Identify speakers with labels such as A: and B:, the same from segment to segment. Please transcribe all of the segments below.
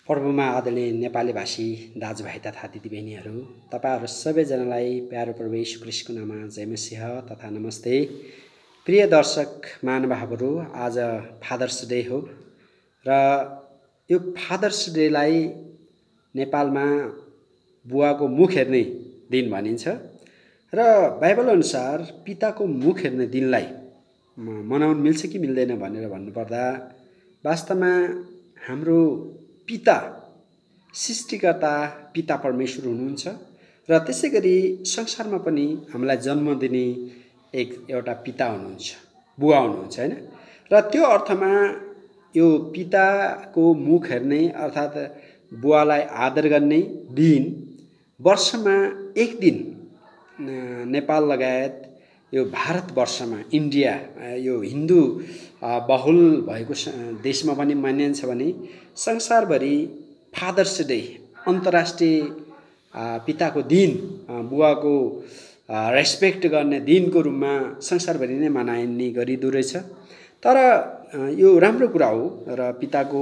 A: प्रभुमा आदरणीय नेपाली भाषी दाजुभाइ तथा दिदीबहिनीहरू, तपाईहरू सबैजनालाई प्यारो प्रभु यीशु ख्रीष्टको नाममा जय मसीह तथा नमस्ते। प्रिय दर्शक महानुभावहरू, आज फादर्स डे हो र यो फादर्स डेलाई नेपालमा बुवाको मुख हेर्ने दिन भनिन्छ र बाइबल अनुसार पिताको मुख हेर्ने दिनलाई मनाउन मिल्छ कि मिल्दैन भनेर भन्नुपर्दा वास्तवमा हाम्रो पिता सृष्टिकर्ता पिता परमेश्वर हुनुहुन्छ र त्यसैगरी संसारमा पनि हामीलाई जन्म दिने एउटा पिता हुनुहुन्छ, बुवा हुनुहुन्छ हैन। र त्यो अर्थमा यो पिताको मुख हेर्ने अर्थात् बुवालाई आदर गर्ने दिन वर्षमा एक दिन नेपाल लगायत यो भारतवर्षमा इन्डिया यो हिन्दू बहुल भएको देशमा पनि मानिन्छ भने संसारभरि फादर्स डे अन्तर्राष्ट्रिय पिताको दिन बुवाको रेस्पेक्ट गर्ने दिनको रूपमा संसारभरि नै मनाइने गरिँदो रहेछ। तर यो राम्रो कुरा हो र पिताको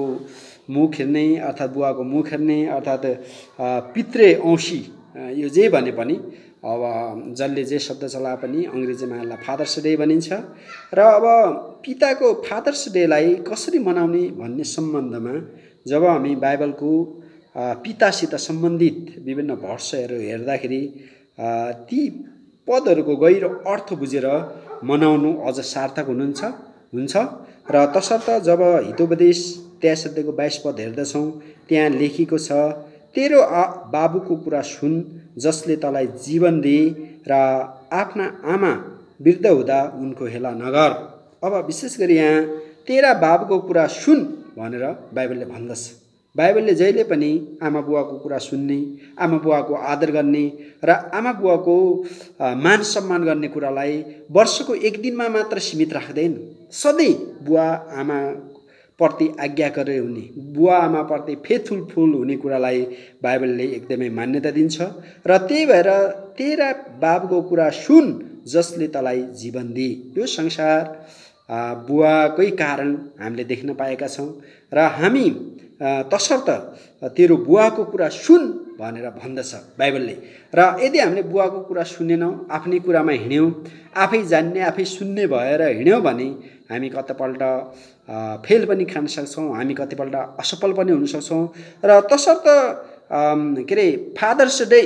A: मुख हेर्ने अर्थात् बुवाको मुख हेर्ने अर्थात् पित्रे औँसी यो जे भने पनि अब जसले जे शब्द चलाए पनि अङ्ग्रेजीमा यसलाई फादर्स डे भनिन्छ। र अब पिताको फादर्स डेलाई कसरी मनाउने भन्ने सम्बन्धमा जब हामी बाइबलको पितासित सम्बन्धित विभिन्न भर्सहरू हेर्दाखेरि ती पदहरूको गहिरो अर्थ बुझेर मनाउनु अझ सार्थक हुन्छ र तसर्थ जब हितोपदेश 23 अध्यायको 22 पद हेर्दछौँ त्यहाँ लेखिएको छ, तेरो बाबुको कुरा सुन जसले तँलाई जीवन दिए र आफ्ना आमा वृद्ध हुँदा उनको हेला नगर। अब विशेष गरी यहाँ तेरा बाबुको कुरा सुन भनेर बाइबलले भन्दछ। बाइबलले जहिले पनि आमा बुवाको कुरा सुन्ने, आमा बुवाको आदर गर्ने र आमा बुवाको मान सम्मान गर्ने कुरालाई वर्षको एक दिनमा मात्र सीमित राख्दैन। सधैँ बुवा आमा प्रति आज्ञाकारी हुने, बुवा आमा प्रति फेथफुल हुने कुरालाई बाइबलले एकदमै मान्यता दिन्छ र त्यही भएर तेरा बाबुको कुरा सुन जसले तँलाई जीवन दिए। यो संसार बुवाकै कारण हामीले देख्न पाएका छौँ र हामी तसर्थ तेरो बुवाको कुरा सुन भनेर भन्दछ बाइबलले। र यदि हामीले बुवाको कुरा सुनेनौँ, आफ्नै कुरामा हिँड्यौँ, आफै जान्ने आफै सुन्ने भएर हिँड्यौँ भने हामी कतिपल्ट फेल पनि खान सक्छौँ, हामी कतिपल्ट असफल पनि हुन सक्छौँ। र तसर्थ के अरे फादर्स डे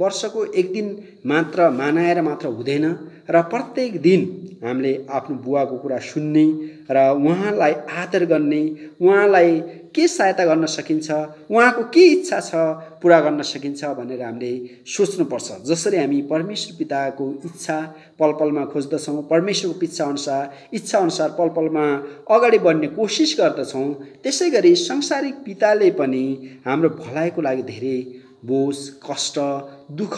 A: वर्षको एक दिन मात्र मनाएर मात्र हुँदैन र प्रत्येक दिन हामीले आफ्नो बुवाको कुरा सुन्ने र उहाँलाई आदर गर्ने, उहाँलाई के सहायता गर्न सकिन्छ, उहाँको के इच्छा छ पुरा गर्न सकिन्छ भनेर हामीले सोच्नुपर्छ। जसरी हामी परमेश्वर पिताको इच्छा पलपलमा खोज्दछौँ, परमेश्वरको इच्छा अनुसार पलपलमा अगाडि बढ्ने कोसिस गर्दछौँ, त्यसै गरी सांसारिक पिताले पनि हाम्रो भलाइको लागि धेरै बोझ, कष्ट, दुःख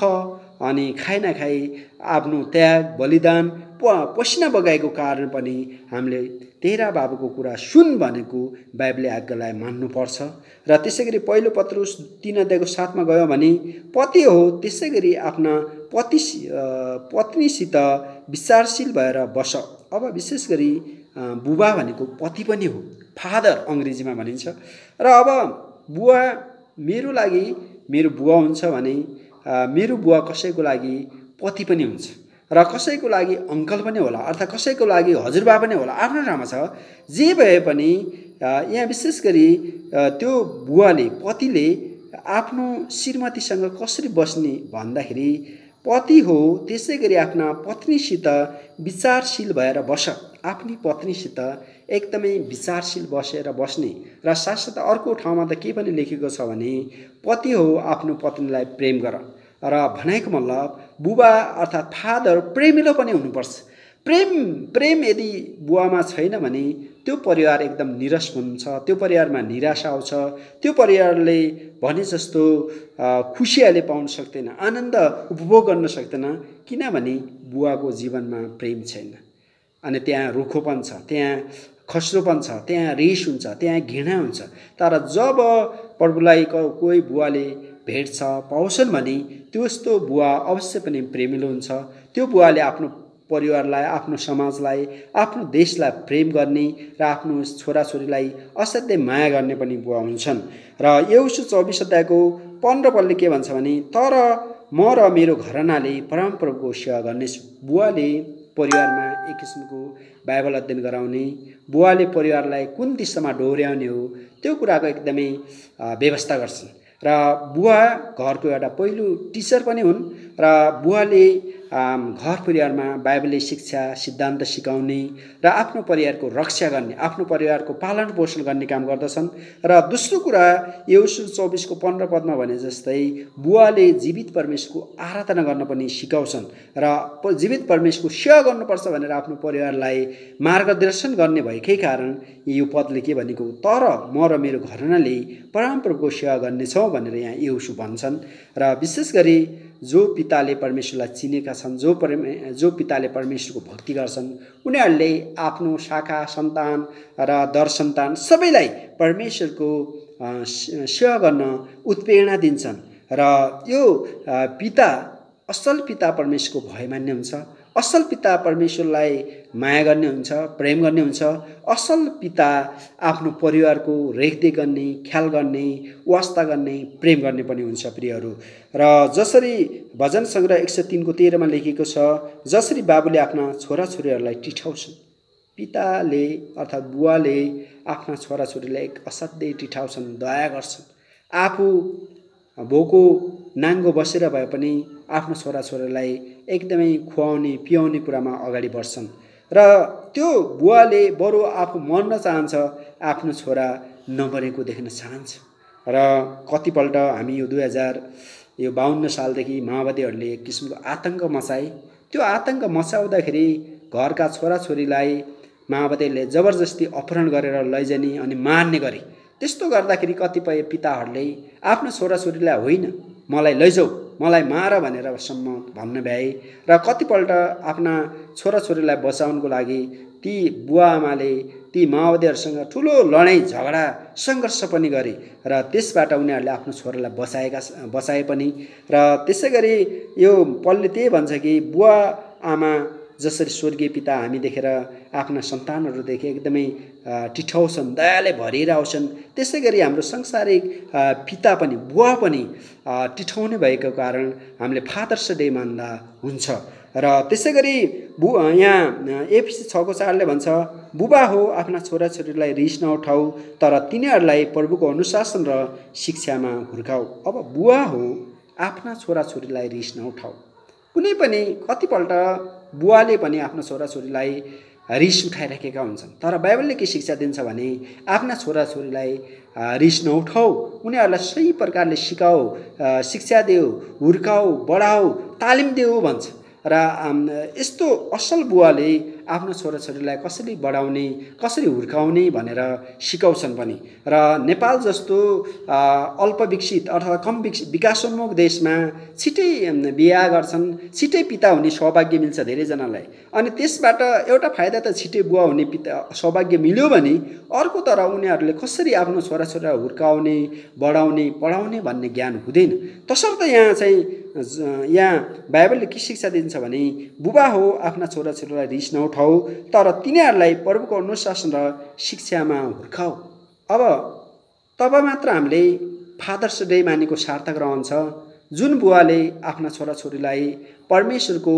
A: अनि खाइ नखाइ आफ्नो त्याग, बलिदान, पसिना बगाएको कारण पनि हामीले तेरा बाबुको कुरा सुन भनेको बाइबलले आज्ञालाई मान्नुपर्छ। र त्यसै गरी पहिलो पत्रुस 3 अध्यायको 7 मा गयो भने पति हो त्यसै गरी आफ्ना पत्नीसित विचारशील भएर बस। अब विशेष गरी बुबा भनेको पति पनि हो, फादर अङ्ग्रेजीमा भनिन्छ। र अब बुवा मेरो लागि मेरो बुवा हुन्छ भने मेरो बुवा कसैको लागि पति पनि हुन्छ र कसैको लागि अङ्कल पनि होला अर्थात् कसैको लागि हजुरबा पनि होला, आफ्नो ठाउँमा छ। जे भए पनि यहाँ विशेष गरी त्यो बुवाले पतिले आफ्नो श्रीमतीसँग कसरी बस्ने भन्दाखेरि पति हो त्यसै गरी आफ्ना पत्नीसित विचारशील भएर बस। आफ्नी पत्नीसित एकदमै विचारशील बसेर बस्ने र साथसाथै अर्को ठाउँमा त के पनि लेखेको छ भने पति हो आफ्नो पत्नीलाई प्रेम गर। र भनेको मतलब बुबा अर्थात् फादर प्रेमिलो पनि हुनुपर्छ। प्रेम यदि बुवामा छैन भने त्यो परिवार एकदम निरस हुन्छ, त्यो परिवारमा निराशा आउँछ, त्यो परिवारले भने जस्तो खुसियाले पाउन सक्दैन, आनन्द उपभोग गर्न सक्दैन, किनभने बुवाको जीवनमा प्रेम छैन। अनि त्यहाँ रुखोपन छ, त्यहाँ खस्रोपन छ, त्यहाँ रिस हुन्छ, त्यहाँ घृणा हुन्छ। तर जब प्रभुलाई कोही बुवाले भेट्छ पाउँछन् भने त्यस्तो बुवा अवश्य पनि प्रेमिलो हुन्छ। त्यो बुवाले आफ्नो परिवारलाई, आफ्नो समाजलाई, आफ्नो देशलाई प्रेम गर्ने र आफ्नो छोराछोरीलाई असाध्यै माया गर्ने पनि बुवा हुन्छन्। र यहोशू 24 अध्यायको 15 पदले के भन्छ भने, तर म र मेरो घरनाले परमप्रभुको सेवा गर्नेछु। बुवाले परिवारमा एक किसिमको बाइबल अध्ययन गराउने, बुवाले परिवारलाई कुन दिशामा डोर्याउने हो त्यो कुराको एकदमै व्यवस्था गर्छन्। र बुवा घरको एउटा पहिलो टिचर पनि हुन् र बुवाले घर परिवारमा बाइबलले शिक्षा सिद्धान्त सिकाउने र आफ्नो परिवारको रक्षा गर्ने, आफ्नो परिवारको पालन पोषण गर्ने काम गर्दछन्। र दोस्रो कुरा यहोशू 24 को 15 पदमा भने जस्तै बुवाले जीवित परमेश्वरको आराधना गर्न पनि सिकाउँछन् र जीवित परमेश्वरको सेवा गर्नुपर्छ भनेर आफ्नो परिवारलाई मार्गदर्शन गर्ने भएकै कारण यो पदले के भनेको, तर म र मेरो घरनाले परमप्रभुको सेवा गर्नेछौँ भनेर यहाँ यहोशू भन्छन्। र विशेष गरी जो पिताले परमेश्वरलाई चिनेका छन्, जो पिताले परमेश्वरको भक्ति गर्छन्, उनीहरूले आफ्नो शाखा सन्तान र दर सन्तान सबैलाई परमेश्वरको सेवा गर्न उत्प्रेरणा दिन्छन्। र यो पिता असल पिता परमेश्वरको भय मान्ने हुन्छ, असल पिता परमेश्वरलाई माया गर्ने हुन्छ, प्रेम गर्ने हुन्छ। असल पिता आफ्नो परिवारको रेखदेख गर्ने, ख्याल गर्ने, वास्ता गर्ने, प्रेम गर्ने पनि हुन्छ प्रियहरू। र जसरी भजन सङ्ग्रह 103 को 13 मा लेखेको छ, जसरी बाबुले आफ्ना छोराछोरीहरूलाई टिठाउँछन्, पिताले अर्थात् बुवाले आफ्ना छोराछोरीलाई असाध्यै टिठाउँछन्, दया गर्छन्। आफू भोको नाङ्गो बसेर भए पनि आफ्नो छोराछोरीलाई एकदमै खुवाउने पियाउने कुरामा अगाडि बढ्छन्। र त्यो बुवाले बरु आफू मर्न चाहन्छ, आफ्नो छोरा नमरेको देख्न चाहन्छ। र कतिपल्ट हामी यो 2052 सालदेखि माओवादीहरूले एक किसिमको आतङ्क मचाए। त्यो आतङ्क मचाउँदाखेरि घरका छोराछोरीलाई माओवादीले जबरजस्ती अपहरण गरेर लैजाने अनि मार्ने गरे। त्यस्तो गर्दाखेरि कतिपय पिताहरूले आफ्नो छोराछोरीलाई होइन मलाई लैजाऊ, मलाई मार भनेर सम्म भन्न भ्याए। र कतिपल्ट आफ्ना छोराछोरीलाई बचाउनको लागि ती बुवा आमाले ती माओवादीहरूसँग ठुलो लडाइँ झगडा सङ्घर्ष पनि गरे र त्यसबाट उनीहरूले आफ्नो छोरालाई बचाए पनि। र त्यसै गरी यो पलले त्यही भन्छ कि बुवा आमा जसरी स्वर्गीय पिता हामी देखेर आफ्ना सन्तानहरूदेखि एकदमै टिठाउँछन्, दयाले भरिएर आउँछन्, त्यसै गरी हाम्रो सांसारिक पिता पनि बुवा पनि टिठाउने भएको कारण हामीले फादर्स डे मान्दा हुन्छ। र त्यसै गरी यहाँ एफएसी 6:4 भन्छ, बुबा हो आफ्ना छोराछोरीलाई रिस नउठाऊ, तर तिनीहरूलाई प्रभुको अनुशासन र शिक्षामा हुर्काऊ। अब बुवा हो आफ्ना छोराछोरीलाई रिस नउठाऊ। कुनै पनि कतिपल्ट बुवाले पनि आफ्नो छोराछोरीलाई रिस उठाइराखेका हुन्छन्, तर बाइबलले के शिक्षा दिन्छ भने आफ्ना छोराछोरीलाई रिस नउठाऊ, उनीहरूलाई सही प्रकारले सिकाऊ, शिक्षा देऊ, हुर्काऊ, बढाऊ, तालिम देऊ भन्छ। र यस्तो असल बुवाले आफ्नो छोराछोरीलाई कसरी बढाउने, कसरी हुर्काउने भनेर सिकाउँछन् पनि। र नेपाल जस्तो अल्पविकसित अथवा कम विकासोन्मुख देशमा छिटै बिहा गर्छन्, छिटै पिता हुने सौभाग्य मिल्छ धेरैजनालाई। अनि त्यसबाट एउटा फाइदा त छिटै बुवा हुने सौभाग्य मिल्यो भने अर्को तर उनीहरूले कसरी आफ्नो छोराछोरीलाई हुर्काउने, बढाउने, पढाउने भन्ने ज्ञान हुँदैन। तसर्थ यहाँ बाइबलले के शिक्षा दिन्छ भने बुबा हो आफ्ना छोराछोरीलाई रिस नउठाऊ, तर तिनीहरूलाई प्रभुको अनुशासन र शिक्षामा हुर्काऊ। अब तब मात्र हामीले फादर्स डे मानेको सार्थक रहन्छ, जुन बुवाले आफ्ना छोराछोरीलाई परमेश्वरको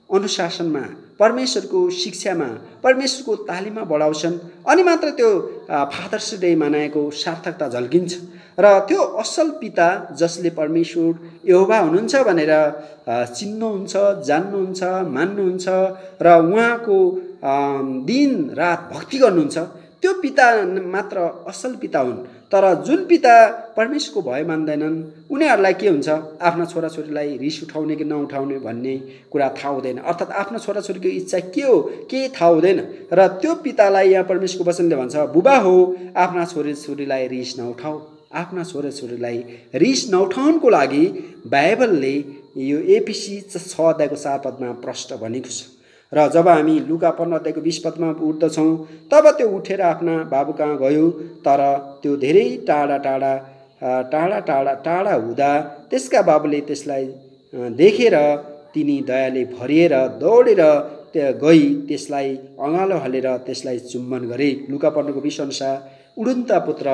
A: अनुशासनमा, परमेश्वरको शिक्षामा, परमेश्वरको तालिममा बढाउँछन्, अनि मात्र त्यो फादर्स डे मनाएको सार्थकता झल्किन्छ। र त्यो असल पिता जसले परमेश्वर यहोवा हुनुहुन्छ भनेर चिन्नुहुन्छ, जान्नुहुन्छ, मान्नुहुन्छ र उहाँको दिन रात भक्ति गर्नुहुन्छ, त्यो पिता मात्र असल पिता हुन्। तर जुन पिता परमेश्वरको भय मान्दैनन् उनीहरूलाई के हुन्छ, आफ्ना छोराछोरीलाई रिस उठाउने कि नउठाउने भन्ने कुरा थाहा हुँदैन, अर्थात् आफ्नो छोराछोरीको इच्छा के हो केही थाहा हुँदैन। र त्यो पितालाई यहाँ परमेश्वरको वचनले भन्छ, बुबा हो आफ्ना छोराछोरीलाई रिस नउठाऊ। आफ्ना छोराछोरीलाई रिस नउठाउनको लागि बाइबलले यो एफएसी 6:4 प्रष्ट भनेको छ। र जब हामी लुका 15:20 उठ्दछौँ तब त्यो उठेर आफ्ना बाबु कहाँ गयो, तर त्यो धेरै टाढा हुँदा त्यसका बाबुले त्यसलाई देखेर तिनी दयाले भरिएर दौडेर गई त्यसलाई अँगालो हालेर त्यसलाई चुम्बन गरे। लुका पढ्नुको 20 अनुसार उडुन्त पुत्र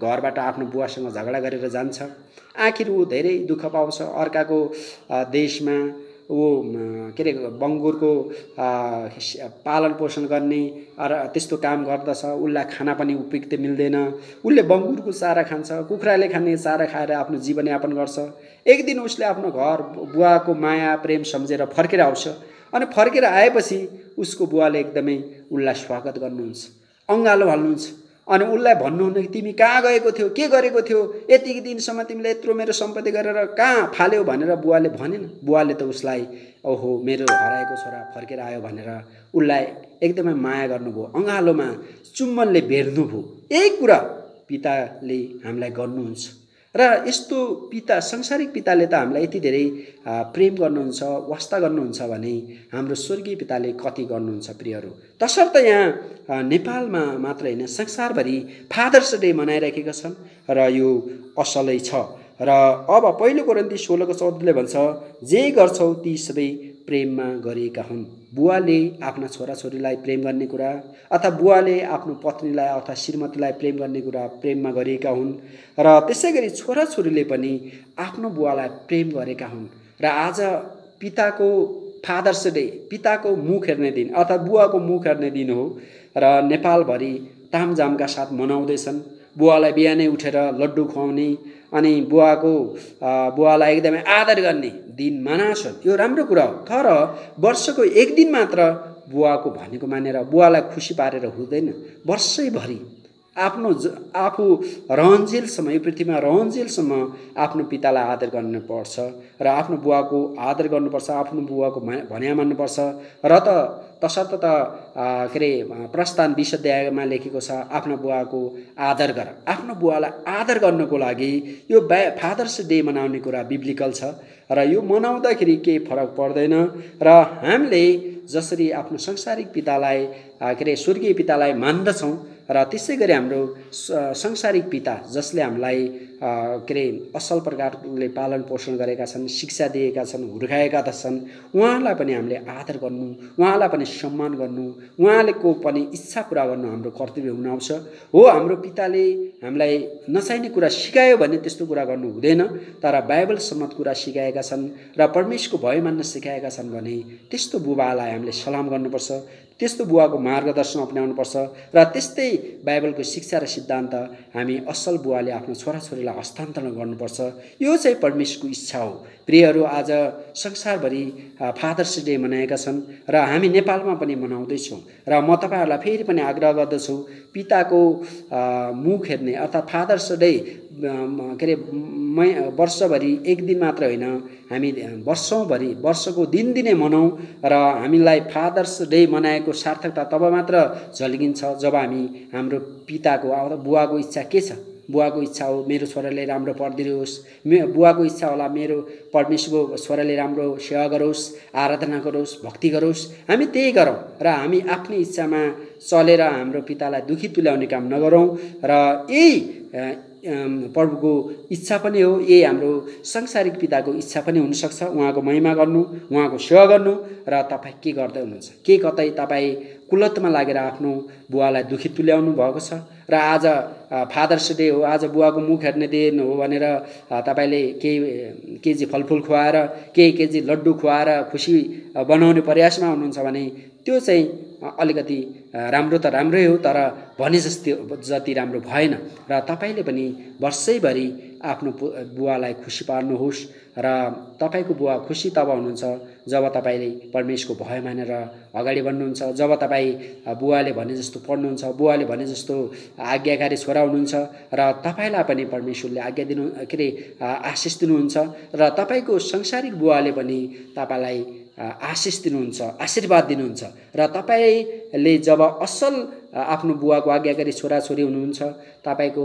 A: घरबाट आफ्नो बुवासँग झगडा गरेर जान्छ। आखिर ऊ धेरै दुःख पाउँछ। अर्काको देशमा ऊ के अरे बङ्गुरको पालन पोषण गर्ने र त्यस्तो काम गर्दछ। उसलाई खाना पनि उपयुक्त मिल्दैन। उसले बङ्गुरको चारा खान्छ, कुखुराले खाने चारा खाएर आफ्नो जीवनयापन गर्छ। एक दिन उसले आफ्नो घर बुवाको माया प्रेम सम्झेर फर्केर आउँछ। अनि फर्केर आएपछि उसको बुवाले एकदमै उसलाई स्वागत गर्नुहुन्छ, अँगालो हाल्नुहुन्छ। अनि उसलाई भन्नुहुन्न कि तिमी कहाँ गएको थियौ, के गरेको थियौ, यति दिनसम्म तिमीले यत्रो मेरो सम्पत्ति गरेर कहाँ फाल्यौ भनेर बुवाले भनेन। बुवाले त उसलाई ओहो मेरो हराएको छोरा फर्केर आयो भनेर उसलाई एकदमै माया गर्नुभयो, अँगालोमा चुम्बनले भेट्नुभयो। यही कुरा पिताले हामीलाई गर्नुहुन्छ। र यस्तो पिता, संसारिक पिताले त हामीलाई यति धेरै प्रेम गर्नुहुन्छ, वास्ता गर्नुहुन्छ भने हाम्रो स्वर्गीय पिताले कति गर्नुहुन्छ प्रियहरू। तसर्थ यहाँ नेपालमा मात्र होइन, संसारभरि फादर्स डे मनाइरहेका छन् र यो असलै छ। र अब 1 कोरिन्थी 16:14 भन्छ, जे गर्छौ ती सबै प्रेममा गरिएका हुन्। बुवाले आफ्ना छोराछोरीलाई प्रेम गर्ने कुरा अथवा बुवाले आफ्नो पत्नीलाई अथवा श्रीमतीलाई प्रेम गर्ने कुरा प्रेममा गरिएका हुन्। र त्यसै गरी छोराछोरीले पनि आफ्नो बुवालाई प्रेम गरेका हुन्। र आज पिताको फादर्स डे, पिताको मुख हेर्ने दिन अथवा बुवाको मुख हेर्ने दिन हो। र नेपालभरि तामझामका साथ मनाउँदैछन्। बुवालाई बिहानै उठेर लड्डु खुवाउने अनि बुवालाई एकदमै आदर गर्ने दिन मनाउँछन्। यो राम्रो कुरा हो। तर वर्षको एक दिन मात्र बुवाको भनेको मानेर बुवालाई खुसी पारेर हुँदैन। वर्षैभरि आफू रहन्जेलसम्म, यो पृथ्वीमा रहन्जेलसम्म आफ्नो पितालाई आदर गर्नुपर्छ र आफ्नो बुवाको आदर गर्नुपर्छ, आफ्नो बुवाको भन्या मान्नुपर्छ। र तसर्थ त के अरे प्रस्थान 20 अध्यायमा लेखेको छ, आफ्नो बुवाको आदर गर। आफ्नो बुवालाई आदर गर्नको लागि यो फादर्स डे मनाउने कुरा बिब्लिकल छ। र यो मनाउँदाखेरि केही फरक पर्दैन। र हामीले जसरी आफ्नो संसारिक पितालाई के अरे स्वर्गीय पितालाई मान्दछौँ र त्यसै गरी हाम्रो संसारिक पिता जसले हामीलाई के अरे असल प्रकारले पालन पोषण गरेका छन्, शिक्षा दिएका छन्, हुर्काएका छन्, उहाँलाई पनि हामीले आदर गर्नु, उहाँलाई पनि सम्मान गर्नु, उहाँको पनि इच्छा पुरा गर्नु हाम्रो कर्तव्य हुन आउँछ। हो, हाम्रो पिताले हामीलाई नचाहिने कुरा सिकायो भने त्यस्तो कुरा गर्नु हुँदैन। तर बाइबल सम्मत कुरा सिकाएका छन् र परमेश्वरको भय मान्न सिकाएका छन् भने त्यस्तो बुबालाई हामीले सलाम गर्नुपर्छ, त्यस्तो बुवाको मार्गदर्शन अपनाउनुपर्छ। र त्यस्तै बाइबलको शिक्षा र सिद्धान्त हामी असल बुवाले आफ्नो छोराछोरीलाई हस्तान्तरण गर्नुपर्छ। यो चाहिँ परमेश्वरको इच्छा हो। प्रियहरू, आज संसारभरि फादर्स डे मनाएका छन् र हामी नेपालमा पनि मनाउँदैछौँ। र म तपाईँहरूलाई फेरि पनि आग्रह गर्दछु, पिताको मुख हेर्ने अर्थात् फादर्स डे के अरे वर्षभरि एक दिन मात्र होइन, हामी वर्षौँभरि वर्षको दिनदिनै मनाउँ। र हामीलाई फादर्स डे मनाएको सार्थकता तब मात्र झल्किन्छ जब हामी हाम्रो पिताको बुवाको इच्छा के छ। बुवाको इच्छा हो मेरो छोराले राम्रो पढिदियोस्, बुवाको इच्छा होला मेरो परमेश्वरको छोराले राम्रो सेवा गरोस्, आराधना गरोस्, भक्ति गरोस्। हामी त्यही गरौँ र हामी आफ्नै इच्छामा चलेर हाम्रो पितालाई दुखी तुल्याउने काम नगरौँ। र यही प्रभुको इच्छा पनि हो, यही हाम्रो संसारिक पिताको इच्छा पनि हुनसक्छ। उहाँको महिमा गर्नु, उहाँको सेवा गर्नु। र तपाईँ के गर्दै हुनुहुन्छ? के कतै तपाईँ कुलतमा लागेर आफ्नो बुवालाई दुखी तुल्याउनु भएको छ? र आज फादर्स डे हो, आज बुवाको मुख हेर्ने दिन हो भनेर तपाईँले केही केजी फलफुल खुवाएर, केही केजी लड्डु खुवाएर खुसी बनाउने प्रयासमा हुनुहुन्छ भने त्यो चाहिँ अलिकति राम्रो त राम्रै हो, तर भने जति राम्रो भएन। र तपाईँले पनि वर्षैभरि आफ्नो बुवालाई खुसी पार्नुहोस्। र तपाईँको बुवा खुसी तब हुनुहुन्छ जब तपाईँले परमेश्वरको भय मानेर अगाडि बढ्नुहुन्छ, जब तपाईँ बुवाले भने जस्तो पढ्नुहुन्छ, बुवाले भने जस्तो आज्ञाकारी छोरा हुनुहुन्छ र तपाईँलाई पनि परमेश्वरले आज्ञा दिनु के अरे आशिष दिनुहुन्छ। र तपाईँको संसारिक बुवाले पनि तपाईँलाई आशिष दिनुहुन्छ, आशीर्वाद दिनुहुन्छ। र तपाईँले जब असल आफ्नो बुवाको आज्ञाकारी छोराछोरी हुनुहुन्छ, तपाईँको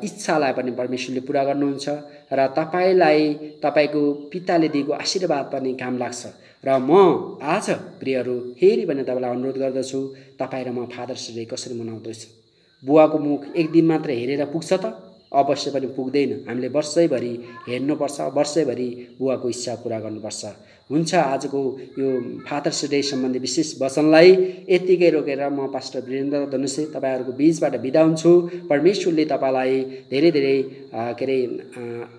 A: इच्छालाई पनि परमेश्वरले पुरा गर्नुहुन्छ र तपाईँलाई तपाईँको पिताले दिएको आशीर्वाद पनि काम लाग्छ। र म आज प्रियहरू फेरि पनि तपाईँलाई अनुरोध गर्दछु, तपाईँ र म फादर्स डे कसरी मनाउँदैछ? बुवाको मुख एक दिन मात्र हेरेर पुग्छ त? अवश्य पनि पुग्दैन। हामीले वर्षैभरि हेर्नुपर्छ, वर्षैभरि बुवाको इच्छा पुरा गर्नुपर्छ। हुन्छ, आजको यो फादर्स डे सम्बन्धी विशेष वचनलाई यत्तिकै रोकेर म पास्टर वीरेन्द्र धनुषे तपाईँहरूको बीचबाट बिदा हुन्छु। परमेश्वरले तपाईँलाई धेरै धेरै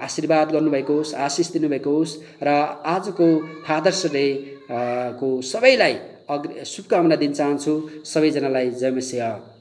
A: आशीर्वाद गर्नुभएको होस्, आशिष दिनुभएको होस् र आजको फादर्स डे को सबैलाई शुभकामना दिन चाहन्छु। सबैजनालाई जय मसीह।